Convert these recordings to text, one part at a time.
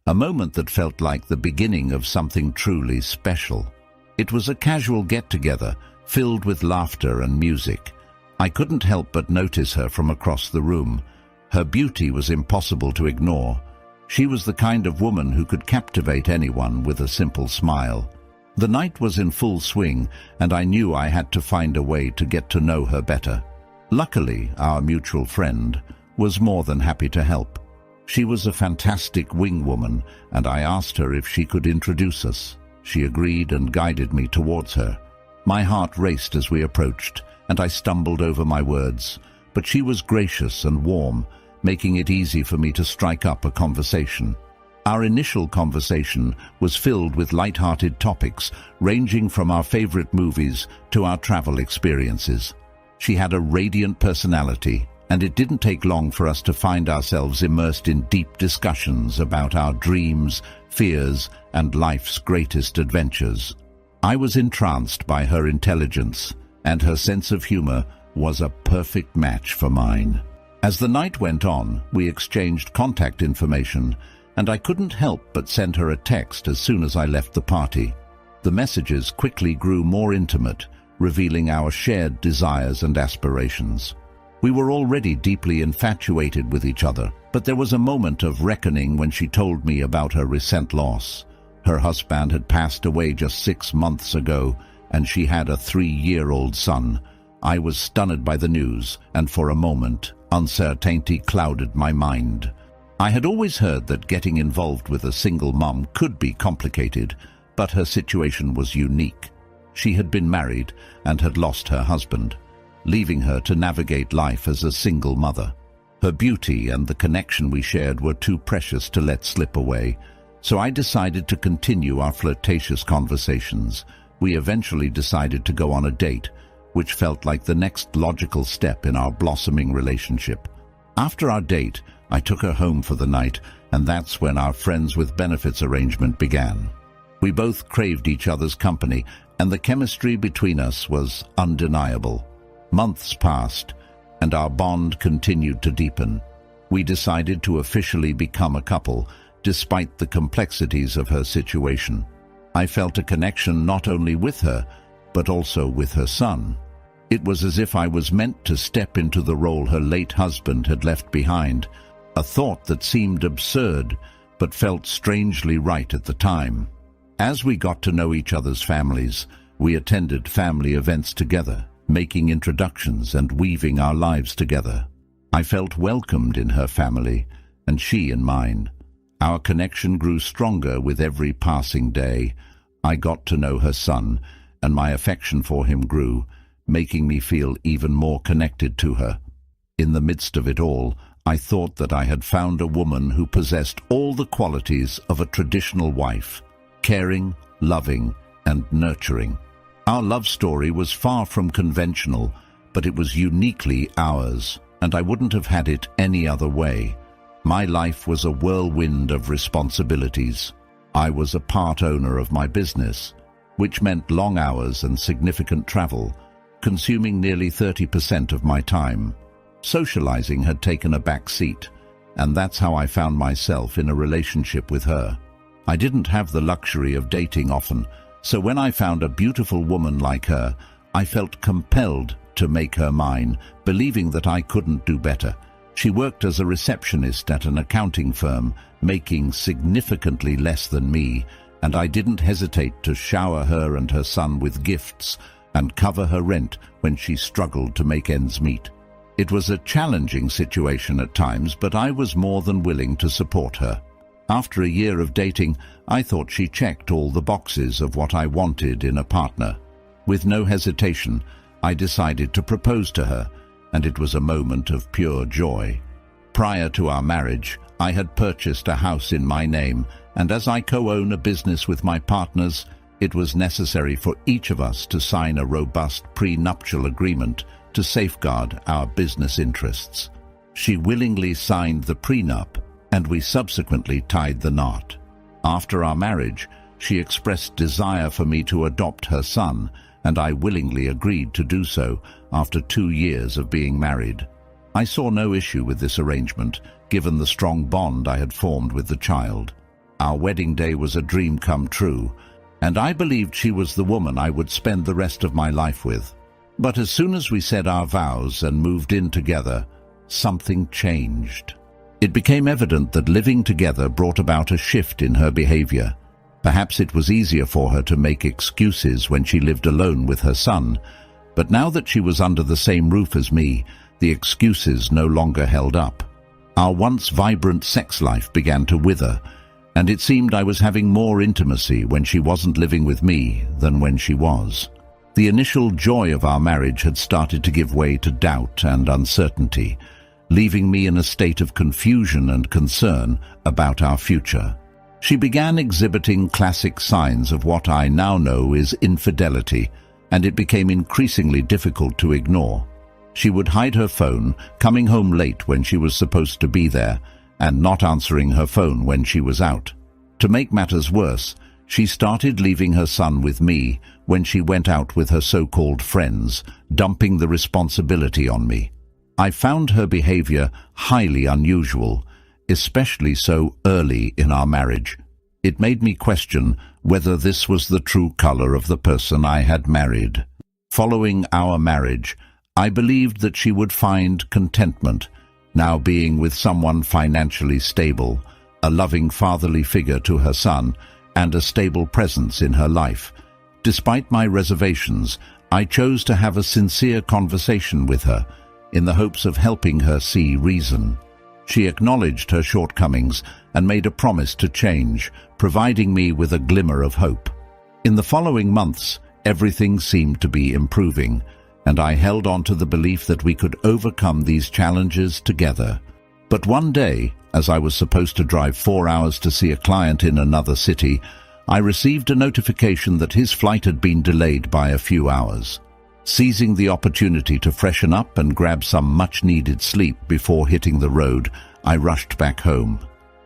a moment that felt like the beginning of something truly special. It was a casual get-together, filled with laughter and music. I couldn't help but notice her from across the room. Her beauty was impossible to ignore. She was the kind of woman who could captivate anyone with a simple smile. The night was in full swing, and I knew I had to find a way to get to know her better. Luckily, our mutual friend was more than happy to help. She was a fantastic wing woman, and I asked her if she could introduce us. She agreed and guided me towards her. My heart raced as we approached, and I stumbled over my words, but she was gracious and warm, making it easy for me to strike up a conversation. Our initial conversation was filled with light-hearted topics, ranging from our favorite movies to our travel experiences. She had a radiant personality, and it didn't take long for us to find ourselves immersed in deep discussions about our dreams, fears, and life's greatest adventures. I was entranced by her intelligence, and her sense of humor was a perfect match for mine. As the night went on, we exchanged contact information, and I couldn't help but send her a text as soon as I left the party. The messages quickly grew more intimate, revealing our shared desires and aspirations. We were already deeply infatuated with each other, but there was a moment of reckoning when she told me about her recent loss. Her husband had passed away just 6 months ago, and she had a 3-year-old son. I was stunned by the news, and for a moment, uncertainty clouded my mind. I had always heard that getting involved with a single mom could be complicated, but her situation was unique. She had been married and had lost her husband, leaving her to navigate life as a single mother. Her beauty and the connection we shared were too precious to let slip away, so I decided to continue our flirtatious conversations. We eventually decided to go on a date, which felt like the next logical step in our blossoming relationship. After our date, I took her home for the night, and that's when our friends with benefits arrangement began. We both craved each other's company, and the chemistry between us was undeniable. Months passed, and our bond continued to deepen. We decided to officially become a couple, despite the complexities of her situation. I felt a connection not only with her, but also with her son. It was as if I was meant to step into the role her late husband had left behind, a thought that seemed absurd, but felt strangely right at the time. As we got to know each other's families, we attended family events together, making introductions and weaving our lives together. I felt welcomed in her family, and she in mine. Our connection grew stronger with every passing day. I got to know her son, and my affection for him grew, making me feel even more connected to her. In the midst of it all, I thought that I had found a woman who possessed all the qualities of a traditional wife: caring, loving, and nurturing. Our love story was far from conventional, but it was uniquely ours, and I wouldn't have had it any other way. My life was a whirlwind of responsibilities. I was a part owner of my business, which meant long hours and significant travel, consuming nearly 30% of my time. Socializing had taken a back seat, and that's how I found myself in a relationship with her. I didn't have the luxury of dating often, so when I found a beautiful woman like her, I felt compelled to make her mine, believing that I couldn't do better. She worked as a receptionist at an accounting firm, making significantly less than me, and I didn't hesitate to shower her and her son with gifts and cover her rent when she struggled to make ends meet. It was a challenging situation at times, but I was more than willing to support her. After a year of dating, I thought she checked all the boxes of what I wanted in a partner. With no hesitation, I decided to propose to her, and it was a moment of pure joy. Prior to our marriage, I had purchased a house in my name, and as I co-own a business with my partners, it was necessary for each of us to sign a robust prenuptial agreement to safeguard our business interests. She willingly signed the prenup, and we subsequently tied the knot. After our marriage, she expressed desire for me to adopt her son, and I willingly agreed to do so after 2 years of being married. I saw no issue with this arrangement, given the strong bond I had formed with the child. Our wedding day was a dream come true, and I believed she was the woman I would spend the rest of my life with. But as soon as we said our vows and moved in together, something changed. It became evident that living together brought about a shift in her behavior. Perhaps it was easier for her to make excuses when she lived alone with her son, but now that she was under the same roof as me, the excuses no longer held up. Our once vibrant sex life began to wither, and it seemed I was having more intimacy when she wasn't living with me than when she was. The initial joy of our marriage had started to give way to doubt and uncertainty, leaving me in a state of confusion and concern about our future. She began exhibiting classic signs of what I now know is infidelity, and it became increasingly difficult to ignore. She would hide her phone, coming home late when she was supposed to be there, and not answering her phone when she was out. To make matters worse, she started leaving her son with me when she went out with her so-called friends, dumping the responsibility on me. I found her behavior highly unusual, especially so early in our marriage. It made me question whether this was the true color of the person I had married. Following our marriage, I believed that she would find contentment, now being with someone financially stable, a loving fatherly figure to her son, and a stable presence in her life. Despite my reservations, I chose to have a sincere conversation with her, in the hopes of helping her see reason. She acknowledged her shortcomings and made a promise to change, providing me with a glimmer of hope. In the following months, everything seemed to be improving, and I held on to the belief that we could overcome these challenges together. But one day, as I was supposed to drive 4 hours to see a client in another city, I received a notification that his flight had been delayed by a few hours. Seizing the opportunity to freshen up and grab some much-needed sleep before hitting the road, I rushed back home.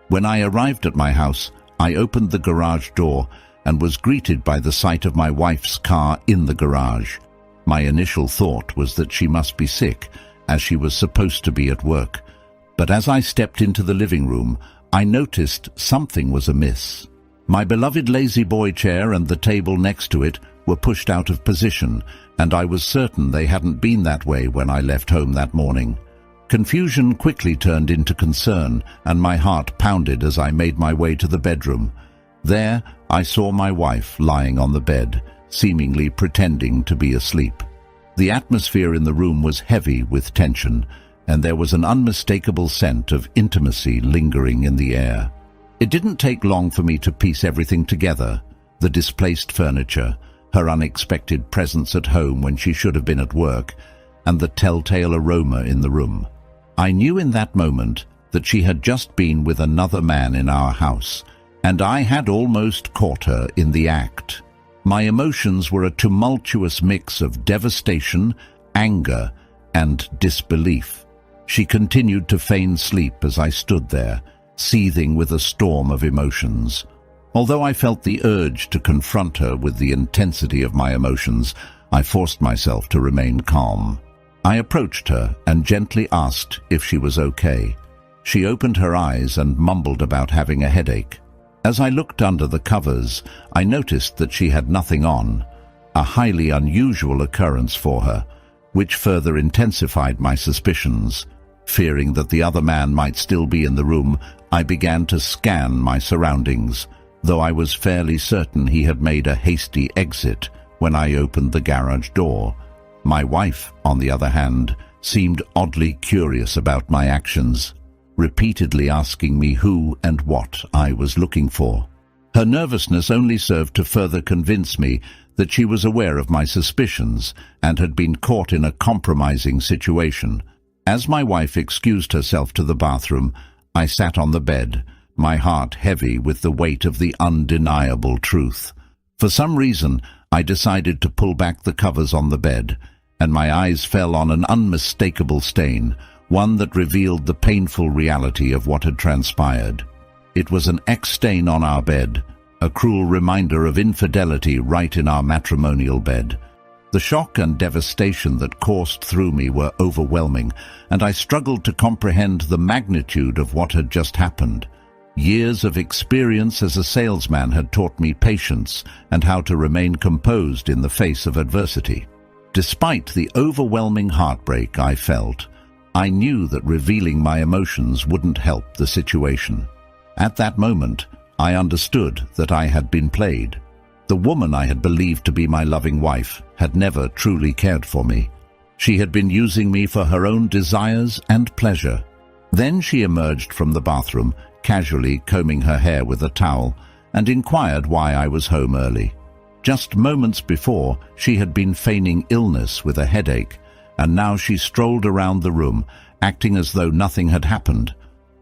When I arrived at my house, I opened the garage door and was greeted by the sight of my wife's car in the garage. My initial thought was that she must be sick, as she was supposed to be at work. But as I stepped into the living room, I noticed something was amiss. My beloved lazy boy chair and the table next to it were pushed out of position, and I was certain they hadn't been that way when I left home that morning. Confusion quickly turned into concern, and my heart pounded as I made my way to the bedroom. There, I saw my wife lying on the bed, seemingly pretending to be asleep. The atmosphere in the room was heavy with tension, and there was an unmistakable scent of intimacy lingering in the air. It didn't take long for me to piece everything together: the displaced furniture, her unexpected presence at home when she should have been at work, and the telltale aroma in the room. I knew in that moment that she had just been with another man in our house, and I had almost caught her in the act. My emotions were a tumultuous mix of devastation, anger, and disbelief. She continued to feign sleep as I stood there, seething with a storm of emotions. Although I felt the urge to confront her with the intensity of my emotions, I forced myself to remain calm. I approached her and gently asked if she was okay. She opened her eyes and mumbled about having a headache. As I looked under the covers, I noticed that she had nothing on, a highly unusual occurrence for her, which further intensified my suspicions. Fearing that the other man might still be in the room, I began to scan my surroundings, though I was fairly certain he had made a hasty exit when I opened the garage door. My wife, on the other hand, seemed oddly curious about my actions, repeatedly asking me who and what I was looking for. Her nervousness only served to further convince me that she was aware of my suspicions and had been caught in a compromising situation. As my wife excused herself to the bathroom, I sat on the bed, my heart heavy with the weight of the undeniable truth. For some reason, I decided to pull back the covers on the bed, and my eyes fell on an unmistakable stain, one that revealed the painful reality of what had transpired. It was an X stain on our bed, a cruel reminder of infidelity right in our matrimonial bed. The shock and devastation that coursed through me were overwhelming, and I struggled to comprehend the magnitude of what had just happened. Years of experience as a salesman had taught me patience and how to remain composed in the face of adversity. Despite the overwhelming heartbreak I felt, I knew that revealing my emotions wouldn't help the situation. At that moment, I understood that I had been played. The woman I had believed to be my loving wife had never truly cared for me. She had been using me for her own desires and pleasure. Then she emerged from the bathroom, casually combing her hair with a towel, and inquired why I was home early. Just moments before, she had been feigning illness with a headache, and now she strolled around the room, acting as though nothing had happened.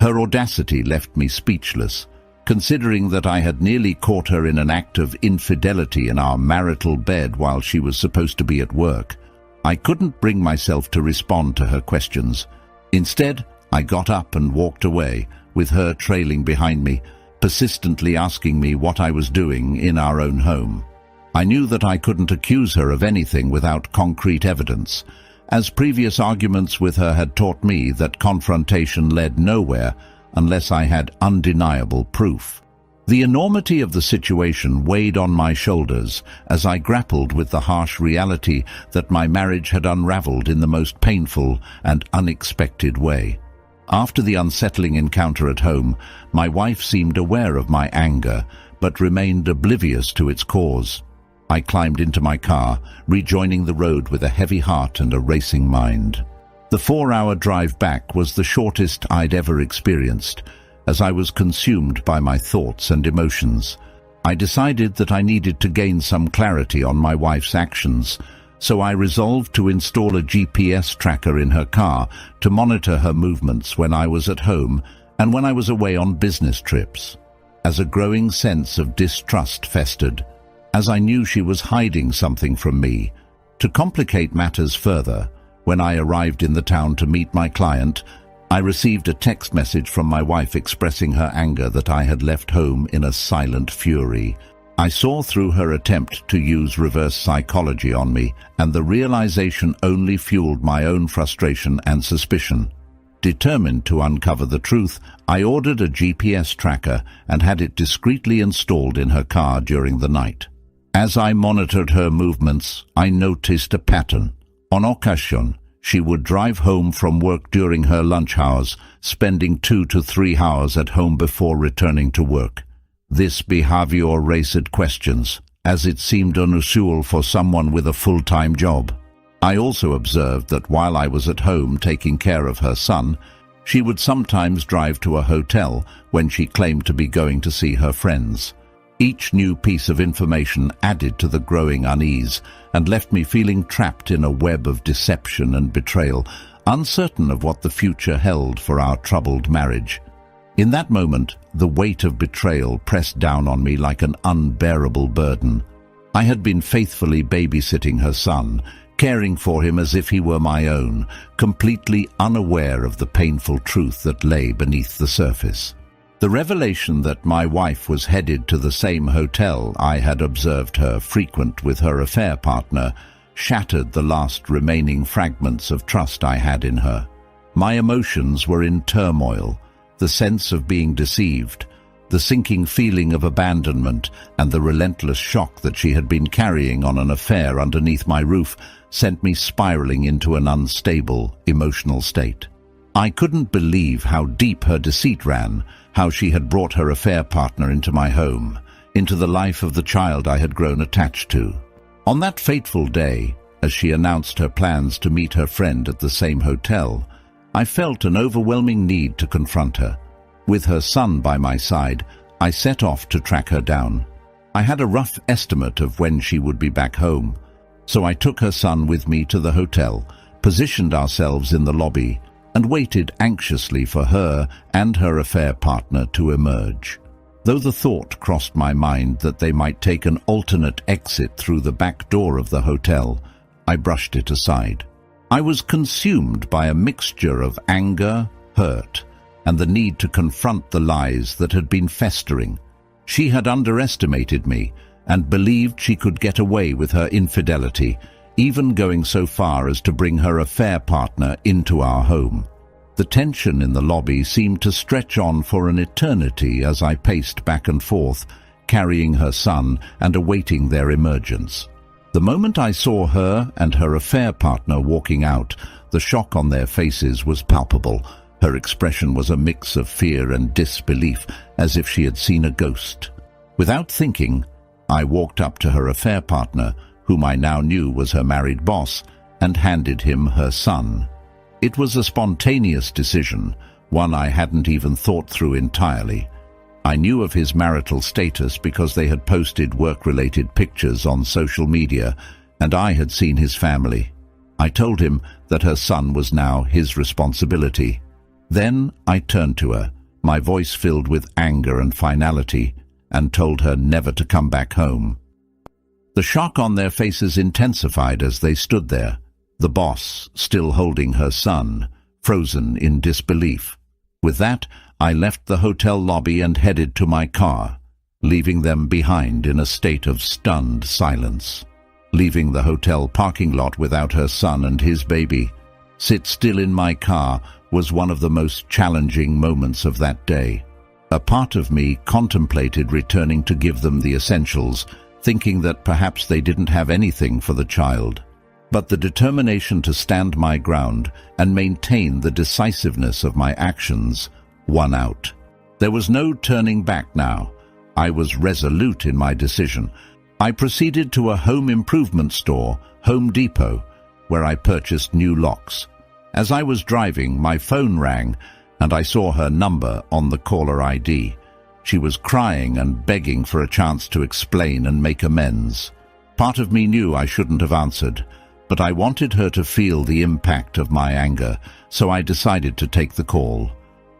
Her audacity left me speechless, considering that I had nearly caught her in an act of infidelity in our marital bed while she was supposed to be at work. I couldn't bring myself to respond to her questions. Instead, I got up and walked away, with her trailing behind me, persistently asking me what I was doing in our own home. I knew that I couldn't accuse her of anything without concrete evidence, as previous arguments with her had taught me that confrontation led nowhere unless I had undeniable proof. The enormity of the situation weighed on my shoulders as I grappled with the harsh reality that my marriage had unraveled in the most painful and unexpected way. After the unsettling encounter at home, my wife seemed aware of my anger, but remained oblivious to its cause. I climbed into my car, rejoining the road with a heavy heart and a racing mind. The 4-hour drive back was the shortest I'd ever experienced, as I was consumed by my thoughts and emotions. I decided that I needed to gain some clarity on my wife's actions, so I resolved to install a GPS tracker in her car to monitor her movements when I was at home and when I was away on business trips. As a growing sense of distrust festered, as I knew she was hiding something from me. To complicate matters further, when I arrived in the town to meet my client, I received a text message from my wife expressing her anger that I had left home in a silent fury. I saw through her attempt to use reverse psychology on me, and the realization only fueled my own frustration and suspicion. Determined to uncover the truth, I ordered a GPS tracker and had it discreetly installed in her car during the night. As I monitored her movements, I noticed a pattern. On occasion, she would drive home from work during her lunch hours, spending 2 to 3 hours at home before returning to work. This behavior raised questions, as it seemed unusual for someone with a full-time job. I also observed that while I was at home taking care of her son, she would sometimes drive to a hotel when she claimed to be going to see her friends. Each new piece of information added to the growing unease and left me feeling trapped in a web of deception and betrayal, uncertain of what the future held for our troubled marriage. In that moment, the weight of betrayal pressed down on me like an unbearable burden. I had been faithfully babysitting her son, caring for him as if he were my own, completely unaware of the painful truth that lay beneath the surface. The revelation that my wife was headed to the same hotel I had observed her frequent with her affair partner shattered the last remaining fragments of trust I had in her. My emotions were in turmoil. The sense of being deceived, the sinking feeling of abandonment, and the relentless shock that she had been carrying on an affair underneath my roof sent me spiraling into an unstable, emotional state. I couldn't believe how deep her deceit ran, how she had brought her affair partner into my home, into the life of the child I had grown attached to. On that fateful day, as she announced her plans to meet her friend at the same hotel, I felt an overwhelming need to confront her. With her son by my side, I set off to track her down. I had a rough estimate of when she would be back home, so I took her son with me to the hotel, positioned ourselves in the lobby, and waited anxiously for her and her affair partner to emerge. Though the thought crossed my mind that they might take an alternate exit through the back door of the hotel, I brushed it aside. I was consumed by a mixture of anger, hurt, and the need to confront the lies that had been festering. She had underestimated me and believed she could get away with her infidelity, even going so far as to bring her affair partner into our home. The tension in the lobby seemed to stretch on for an eternity as I paced back and forth, carrying her son and awaiting their emergence. The moment I saw her and her affair partner walking out, the shock on their faces was palpable. Her expression was a mix of fear and disbelief, as if she had seen a ghost. Without thinking, I walked up to her affair partner, whom I now knew was her married boss, and handed him her son. It was a spontaneous decision, one I hadn't even thought through entirely. I knew of his marital status because they had posted work-related pictures on social media, and I had seen his family. I told him that her son was now his responsibility. Then I turned to her, my voice filled with anger and finality, and told her never to come back home. The shock on their faces intensified as they stood there, the boss still holding her son, frozen in disbelief. With that, I left the hotel lobby and headed to my car, leaving them behind in a state of stunned silence. Leaving the hotel parking lot without her son and his baby, sit still in my car, was one of the most challenging moments of that day. A part of me contemplated returning to give them the essentials, thinking that perhaps they didn't have anything for the child. But the determination to stand my ground and maintain the decisiveness of my actions won out. There was no turning back now. I was resolute in my decision. I proceeded to a home improvement store, Home Depot, where I purchased new locks. As I was driving, my phone rang, and I saw her number on the caller ID. She was crying and begging for a chance to explain and make amends. Part of me knew I shouldn't have answered, but I wanted her to feel the impact of my anger, so I decided to take the call.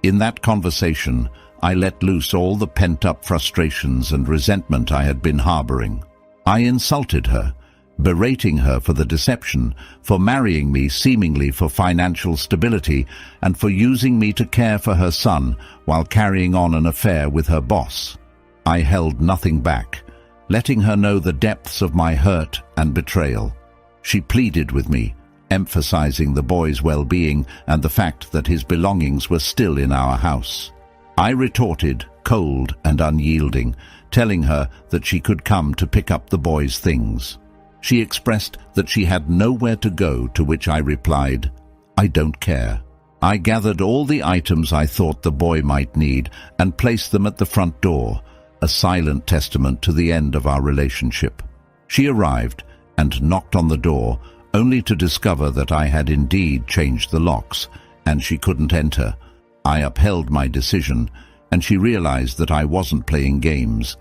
In that conversation, I let loose all the pent-up frustrations and resentment I had been harboring. I insulted her, berating her for the deception, for marrying me seemingly for financial stability, and for using me to care for her son while carrying on an affair with her boss. I held nothing back, letting her know the depths of my hurt and betrayal. She pleaded with me, emphasizing the boy's well-being and the fact that his belongings were still in our house. I retorted, cold and unyielding, telling her that she could come to pick up the boy's things. She expressed that she had nowhere to go, to which I replied, "I don't care." I gathered all the items I thought the boy might need and placed them at the front door, a silent testament to the end of our relationship. She arrived and knocked on the door, only to discover that I had indeed changed the locks, and she couldn't enter. I upheld my decision, and she realized that I wasn't playing games.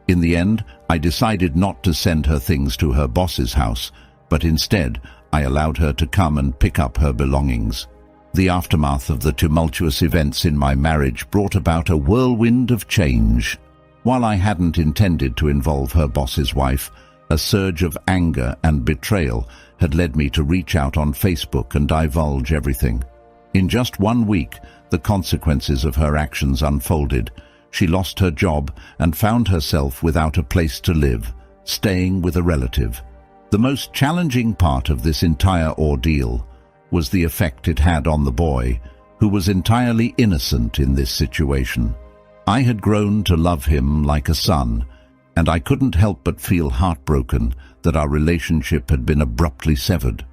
In the end, I decided not to send her things to her boss's house, but instead I allowed her to come and pick up her belongings. The aftermath of the tumultuous events in my marriage brought about a whirlwind of change. While I hadn't intended to involve her boss's wife, a surge of anger and betrayal had led me to reach out on Facebook and divulge everything. In just 1 week, the consequences of her actions unfolded. She lost her job and found herself without a place to live, staying with a relative. The most challenging part of this entire ordeal was the effect it had on the boy, who was entirely innocent in this situation. I had grown to love him like a son, and I couldn't help but feel heartbroken that our relationship had been abruptly severed.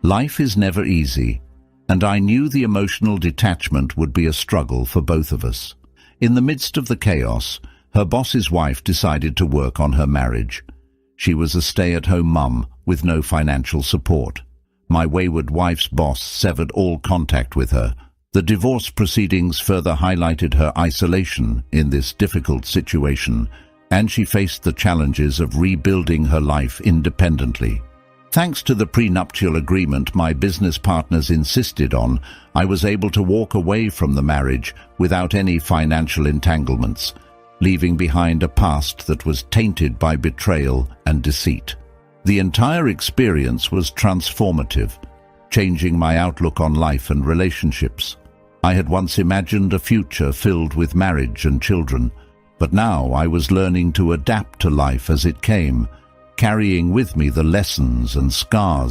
Life is never easy, and I knew the emotional detachment would be a struggle for both of us. In the midst of the chaos, her boss's wife decided to work on her marriage. She was a stay-at-home mum with no financial support. My wayward wife's boss severed all contact with her. The divorce proceedings further highlighted her isolation in this difficult situation, and she faced the challenges of rebuilding her life independently. Thanks to the prenuptial agreement my business partners insisted on, I was able to walk away from the marriage without any financial entanglements, leaving behind a past that was tainted by betrayal and deceit. The entire experience was transformative, changing my outlook on life and relationships. I had once imagined a future filled with marriage and children, but now I was learning to adapt to life as it came, carrying with me the lessons and scars